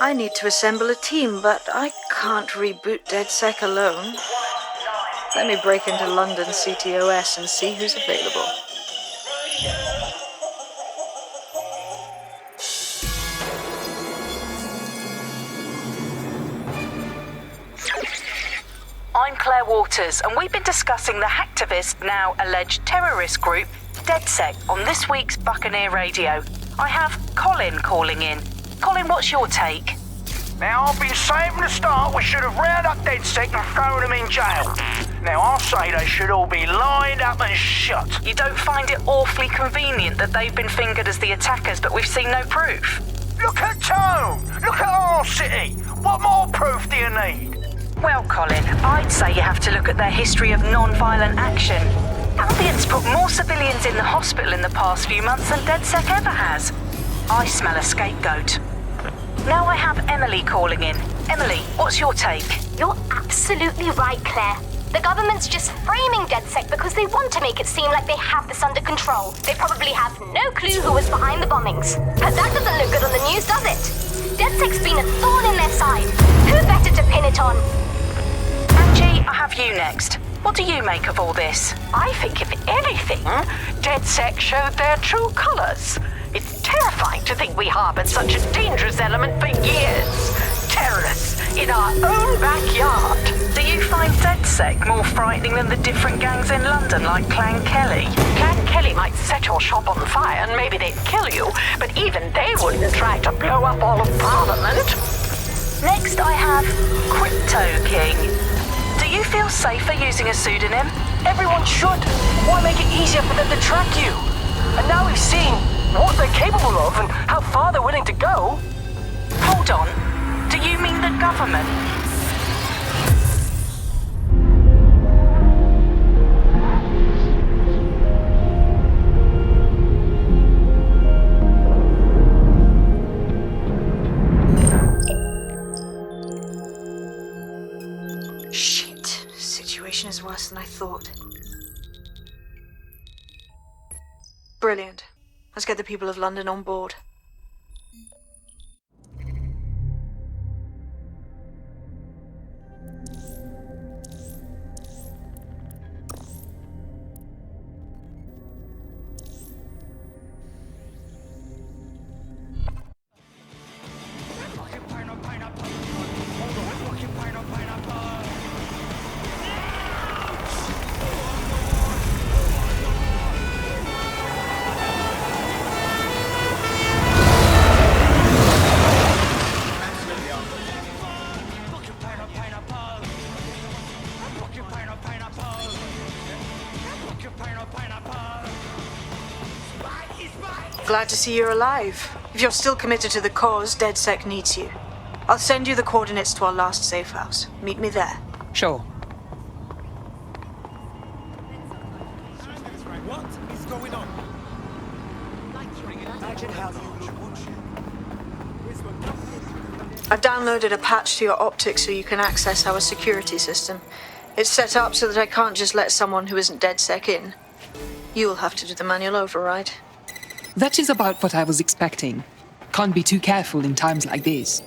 I need to assemble a team, but I can't reboot Dedsec alone. Let me break into London CTOS and see who's available. I'm Claire Waters, and we've been discussing the hacktivist, now alleged terrorist group, Dedsec, on this week's Buccaneer Radio. I have Colin calling in. Colin, what's your take? Now, I've been saying from the start we should have rounded up Dedsec and thrown them in jail. Now, I'll say they should all be lined up and shot. You don't find it awfully convenient that they've been fingered as the attackers, but we've seen no proof? Look at Tone! Look at our city! What more proof do you need? Well, Colin, I'd say you have to look at their history of non-violent action. Albion's put more civilians in the hospital in the past few months than Dedsec ever has. I smell a scapegoat. Now I have Emily calling in. Emily, what's your take? You're absolutely right, Claire. The government's just framing Dedsec because they want to make it seem like they have this under control. They probably have no clue who was behind the bombings. But that doesn't look good on the news, does it? Dedsec's been a thorn in their side. Who better to pin it on? Angie, I have you next. What do you make of all this? I think, if anything, Dedsec showed their true colours. It's terrifying to think we harboured such a dangerous element for years. Terrorists in our own backyard. Do you find Dedsec more frightening than the different gangs in London, like Clan Kelly? Clan Kelly might set your shop on fire and maybe they'd kill you, but even they wouldn't try to blow up all of Parliament. Next I have Crypto King. Do you feel safer using a pseudonym? Everyone should. Why make it easier for them to track you? And now we've seen what they're capable of and how far they're willing to go. Hold on. Do you mean the government? Shit. Situation is worse than I thought. Brilliant. Let's get the people of London on board. Glad to see you're alive. If you're still committed to the cause, Dedsec needs you. I'll send you the coordinates to our last safe house. Meet me there. Sure. What is going on? Imagine how I've downloaded a patch to your optics so you can access our security system. It's set up so that I can't just let someone who isn't Dedsec in. You'll have to do the manual override. That is about what I was expecting. Can't be too careful in times like this.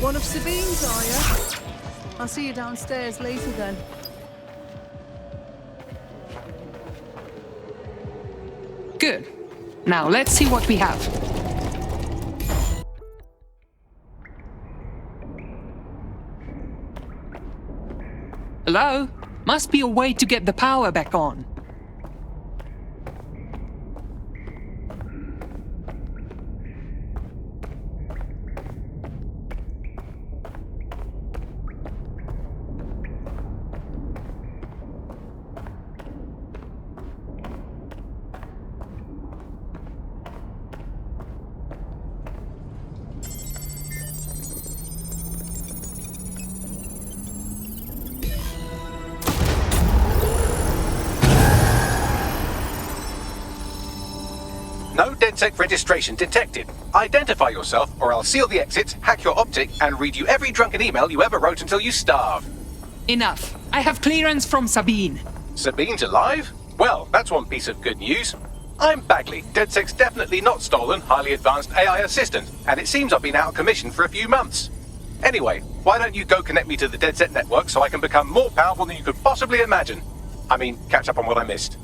One of Sabine's, are you? I'll see you downstairs later then. Good. Now let's see what we have. Hello? Must be a way to get the power back on. No Dedsec registration detected. Identify yourself, or I'll seal the exits, hack your optic, and read you every drunken email you ever wrote until you starve. Enough. I have clearance from Sabine. Sabine's alive? Well, that's one piece of good news. I'm Bagley, Dedsec's definitely not stolen, highly advanced AI assistant, and it seems I've been out of commission for a few months. Anyway, why don't you go connect me to the Dedsec network so I can become more powerful than you could possibly imagine? I mean, catch up on what I missed.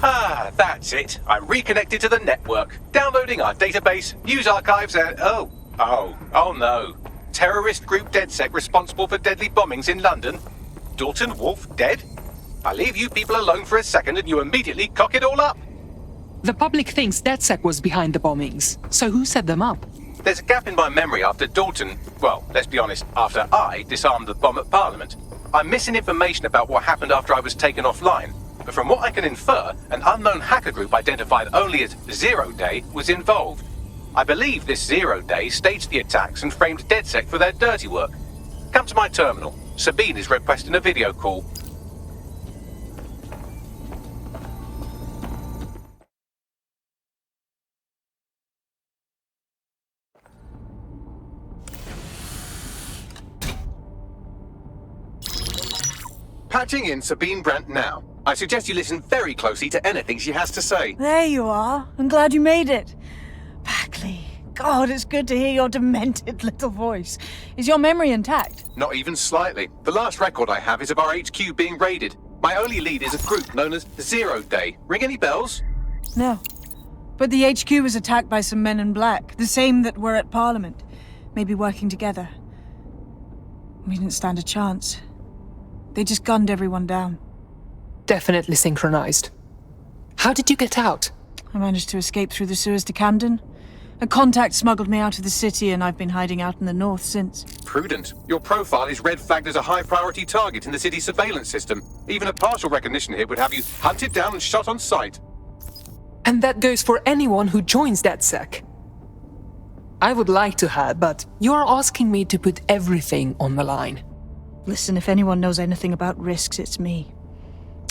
Ah, that's it. I'm reconnected to the network, downloading our database, news archives, and oh no. Terrorist group Dedsec responsible for deadly bombings in London? Dalton Wolf dead? I leave you people alone for a second and you immediately cock it all up. The public thinks Dedsec was behind the bombings, so who set them up? There's a gap in my memory after Dalton, well, let's be honest, after I disarmed the bomb at Parliament. I'm missing information about what happened after I was taken offline. But from what I can infer, an unknown hacker group identified only as Zero Day was involved. I believe this Zero Day staged the attacks and framed Dedsec for their dirty work. Come to my terminal. Sabine is requesting a video call. Patching in Sabine Brandt now. I suggest you listen very closely to anything she has to say. There you are. I'm glad you made it. Bagley. God, it's good to hear your demented little voice. Is your memory intact? Not even slightly. The last record I have is of our HQ being raided. My only lead is a group known as Zero Day. Ring any bells? No. But the HQ was attacked by some men in black, the same that were at Parliament. Maybe working together. We didn't stand a chance. They just gunned everyone down. Definitely synchronized. How did you get out? I managed to escape through the sewers to Camden. A contact smuggled me out of the city and I've been hiding out in the north since. Prudent. Your profile is red flagged as a high-priority target in the city's surveillance system. Even a partial recognition here would have you hunted down and shot on sight. And that goes for anyone who joins Dedsec. I would like to have, but you're asking me to put everything on the line. Listen, if anyone knows anything about risks, it's me.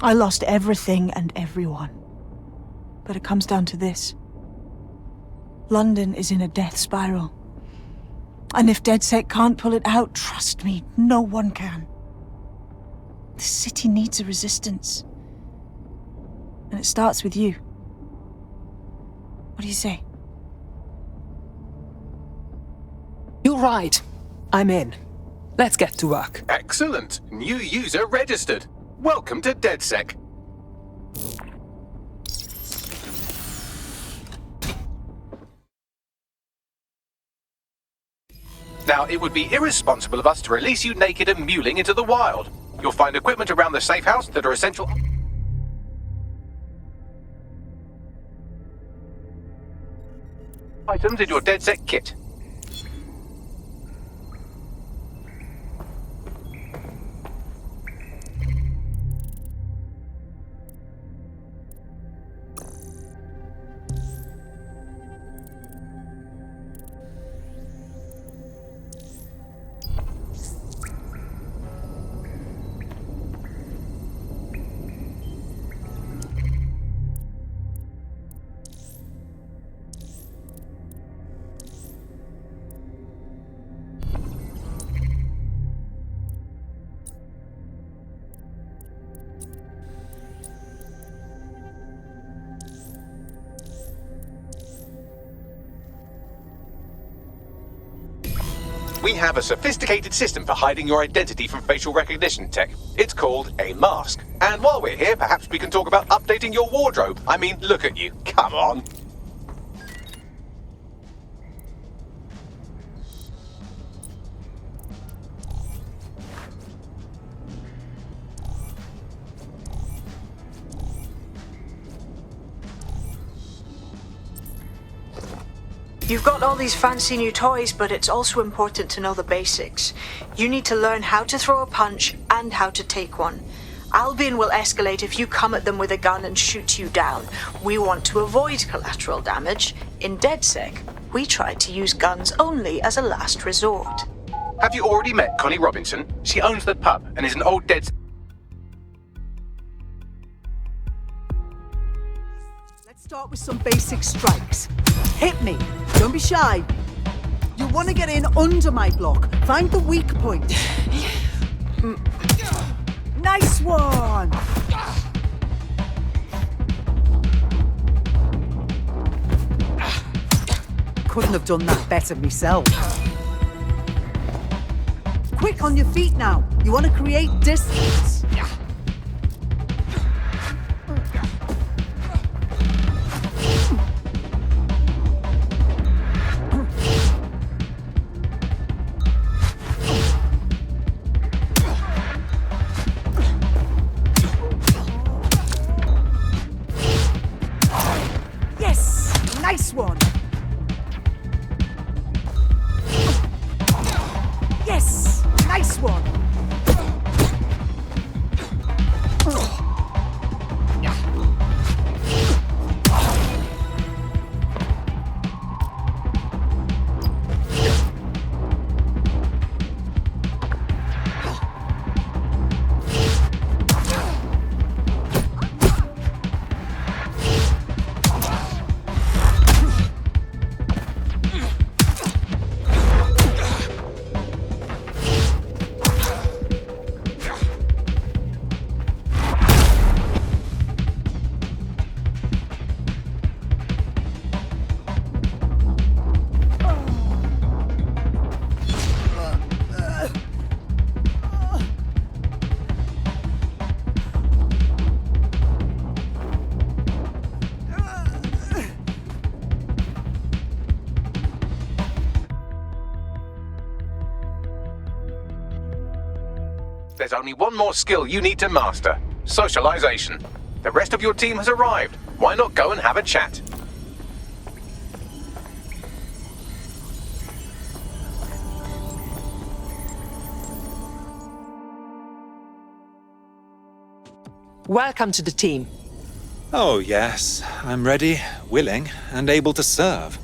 I lost everything and everyone. But it comes down to this. London is in a death spiral. And if Dedsec can't pull it out, trust me, no one can. The city needs a resistance. And it starts with you. What do you say? You're right. I'm in. Let's get to work. Excellent. New user registered. Welcome to Dedsec. Now, it would be irresponsible of us to release you naked and mewling into the wild. You'll find equipment around the safe house that are essential. Items in your Dedsec kit. We have a sophisticated system for hiding your identity from facial recognition tech. It's called a mask. And while we're here, perhaps we can talk about updating your wardrobe. I mean, look at you. Come on. You've got all these fancy new toys, but it's also important to know the basics. You need to learn how to throw a punch and how to take one. Albion will escalate if you come at them with a gun and shoot you down. We want to avoid collateral damage. In Dedsec, we tried to use guns only as a last resort. Have you already met Connie Robinson? She owns the pub and is an old Dedsec. Let's start with some basic strikes. Hit me. Don't be shy. You want to get in under my block. Find the weak point. Nice one! Couldn't have done that better myself. Quick on your feet now. You want to create distance. Nice one! Yes! Nice one! There's only one more skill you need to master. Socialization. The rest of your team has arrived. Why not go and have a chat? Welcome to the team. Oh, yes. I'm ready, willing, and able to serve.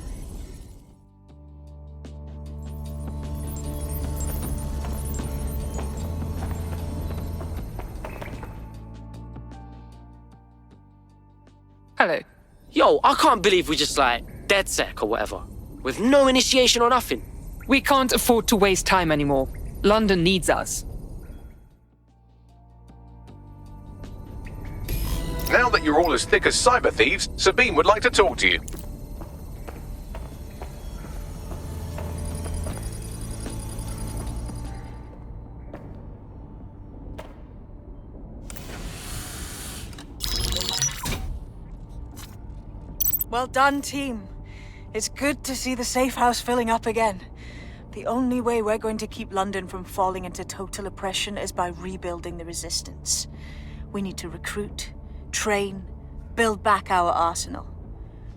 Hello. Yo, I can't believe we just Dedsec or whatever. With no initiation or nothing. We can't afford to waste time anymore. London needs us. Now that you're all as thick as cyber thieves, Sabine would like to talk to you. Well done, team. It's good to see the safe house filling up again. The only way we're going to keep London from falling into total oppression is by rebuilding the resistance. We need to recruit, train, build back our arsenal.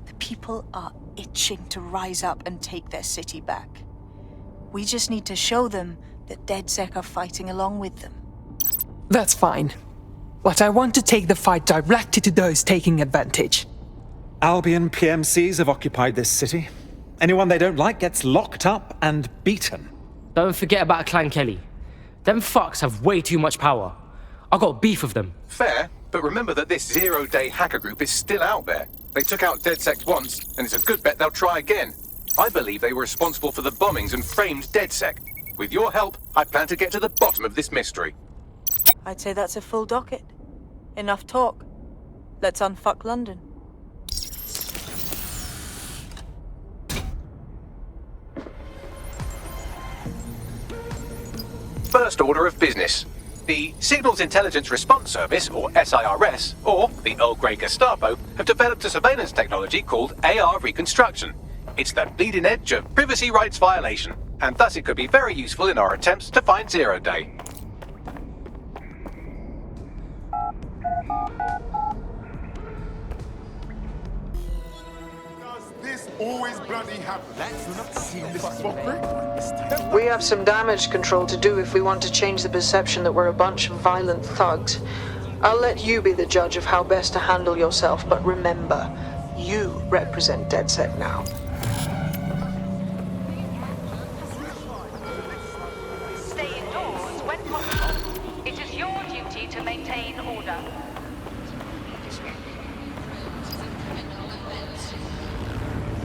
The people are itching to rise up and take their city back. We just need to show them that Dedsec are fighting along with them. That's fine. But I want to take the fight directly to those taking advantage. Albion PMCs have occupied this city. Anyone they don't like gets locked up and beaten. Don't forget about Clan Kelly. Them fucks have way too much power. I got beef with them. Fair, but remember that this zero-day hacker group is still out there. They took out Dedsec once, and it's a good bet they'll try again. I believe they were responsible for the bombings and framed Dedsec. With your help, I plan to get to the bottom of this mystery. I'd say that's a full docket. Enough talk. Let's unfuck London. First order of business. The Signals Intelligence Response Service, or SIRS, or the Earl Grey Gestapo, have developed a surveillance technology called AR Reconstruction. It's the bleeding edge of privacy rights violation, and thus it could be very useful in our attempts to find Zero Day. Always bloody happen. You're not seeing this We have some damage control to do if we want to change the perception that we're a bunch of violent thugs. I'll let you be the judge of how best to handle yourself, but remember, you represent Dedsec now. Stay indoors when possible. It is your duty to maintain order.